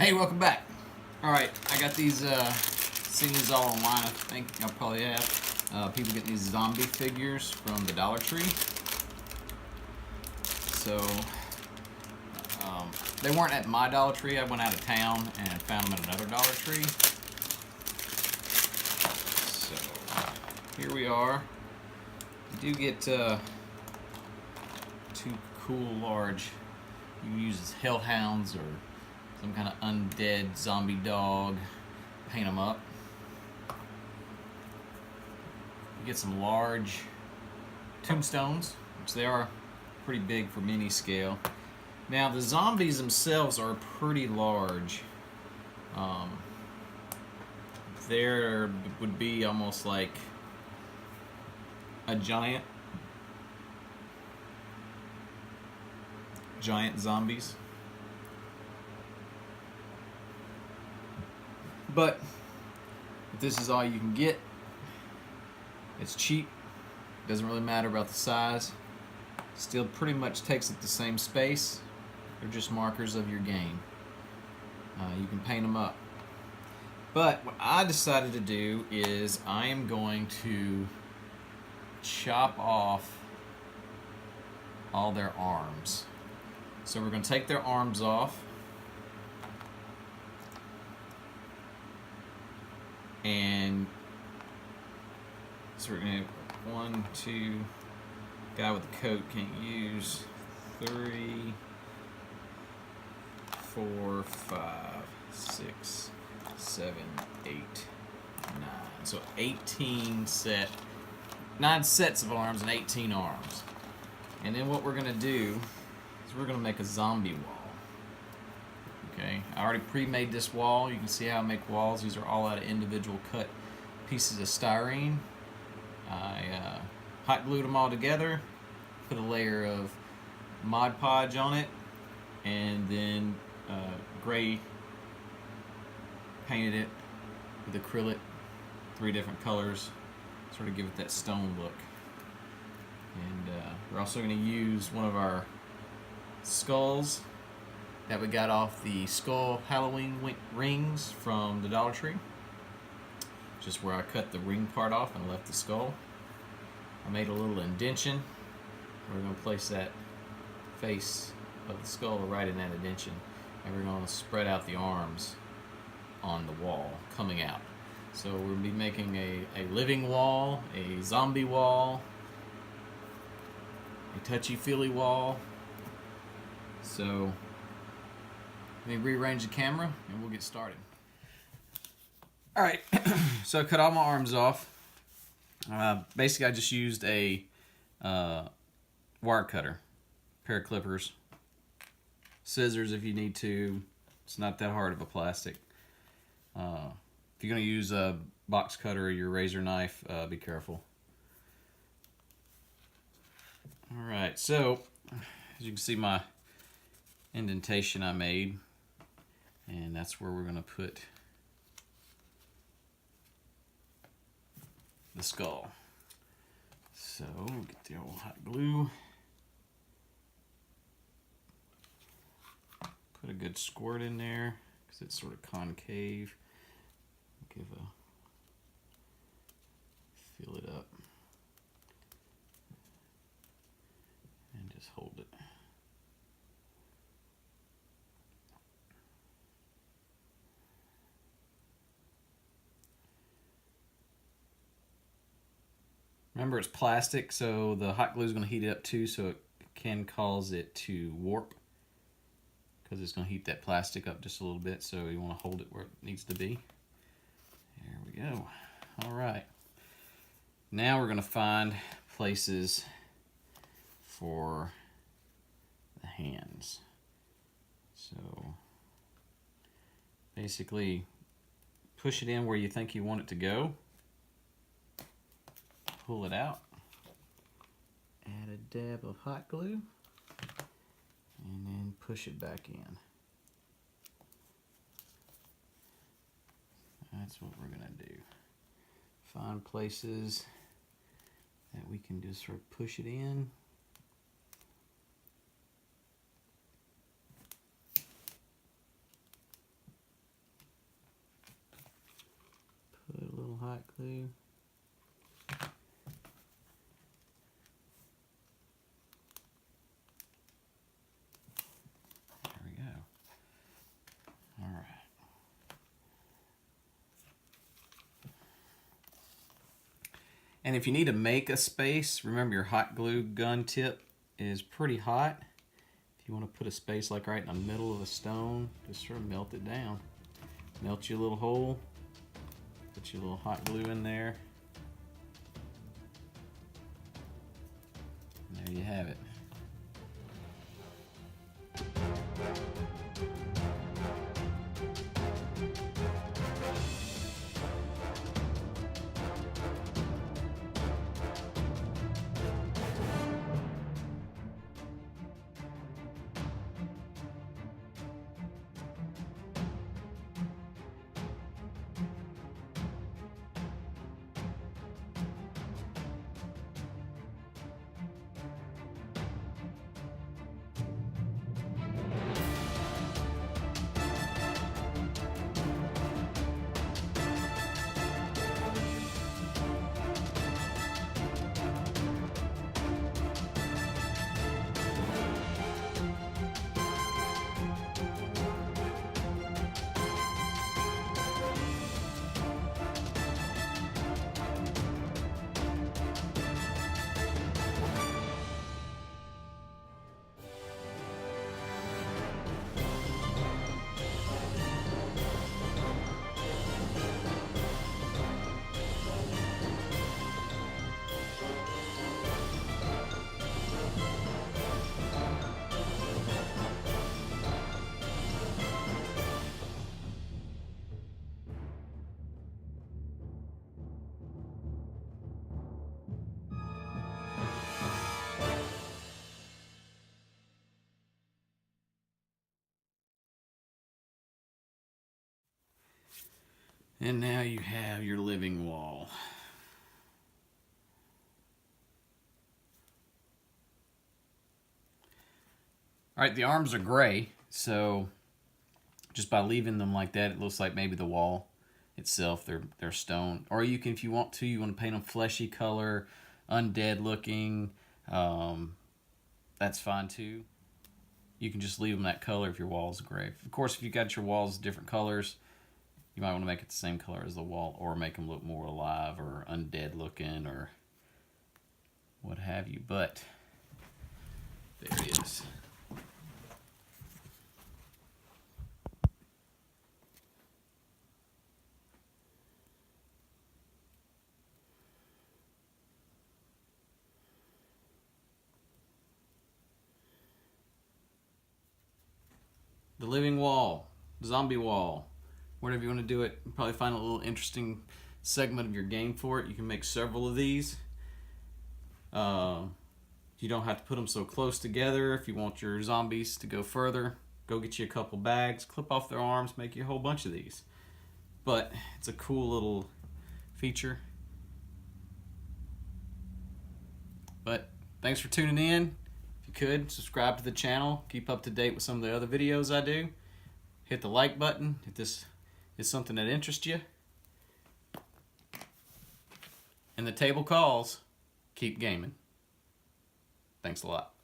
Hey, welcome back. All right, I got these. Seen these all online. I think I probably have. People getting these zombie figures from the Dollar Tree. So they weren't at my Dollar Tree. I went out of town and found them at another Dollar Tree. So here we are. You do get two cool large. You can use as hellhounds or some kind of undead zombie dog. Paint them up. You get some large tombstones, which they are pretty big for mini scale. Now the zombies themselves are pretty large. There would be almost like a giant zombies. But if this is all you can get, it's cheap. Doesn't really matter about the size. Still pretty much takes up the same space. They're just markers of your game. You can paint them up. But what I decided to do is I am going to chop off all their arms. So we're going to take their arms off. And so we're going to 1, 2, guy with the coat can't use 3, 4, 5, 6, 7, 8, 9. So 9 sets of arms and 18 arms. And then what we're going to do is we're going to make a zombie wall. Okay, I already pre-made this wall. You can see how I make walls. These are all out of individual cut pieces of styrene. I hot glued them all together, put a layer of Mod Podge on it, and then gray painted it with acrylic, 3 different colors, sort of give it that stone look. And we're also going to use one of our skulls that we got off the skull Halloween rings from the Dollar Tree. Just where I cut the ring part off and left the skull. I made a little indention. We're going to place that face of the skull right in that indention. And we're going to spread out the arms on the wall coming out. So we'll be making a living wall, a zombie wall, a touchy-feely wall. So let me rearrange the camera and we'll get started. Alright, so I cut all my arms off. Basically I just used a wire cutter, pair of clippers, scissors if you need to. It's not that hard of a plastic. If you're going to use a box cutter or your razor knife, be careful. Alright, so as you can see my indentation I made, and that's where we're going to put the skull. So get the old hot glue, put a good squirt in there because it's sort of concave. Fill it up and just hold it. Remember, it's plastic, so the hot glue is going to heat it up too, so it can cause it to warp because it's going to heat that plastic up just a little bit, so you want to hold it where it needs to be. There we go. All right. Now we're going to find places for the hands. So basically push it in where you think you want it to go. Pull it out, add a dab of hot glue, and then push it back in. That's what we're going to do. Find places that we can just sort of push it in. hot glue. There we go. All right. And if you need to make a space, remember your hot glue gun tip is pretty hot. If you want to put a space like right in the middle of a stone, just sort of melt it down. Melt your little hole, put your little hot glue in there. And there you have it. And now you have your living wall. All right, the arms are gray, so just by leaving them like that, it looks like maybe the wall itself, they're stone. Or you can, if you want to paint them fleshy color, undead looking. That's fine too. You can just leave them that color if your wall's gray. Of course, if you got your walls different colors, you might want to make it the same color as the wall, or make them look more alive or undead looking or what have you. But there it is. The living wall, zombie wall, whatever you want to do it. You'll probably find a little interesting segment of your game for it. You can make several of these. You don't have to put them so close together. If you want your zombies to go further, go get you a couple bags, clip off their arms, make you a whole bunch of these. But it's a cool little feature. But thanks for tuning in. If you could, subscribe to the channel. Keep up to date with some of the other videos I do. Hit the like button if this is something that interests you. And the table calls. Keep gaming. Thanks a lot.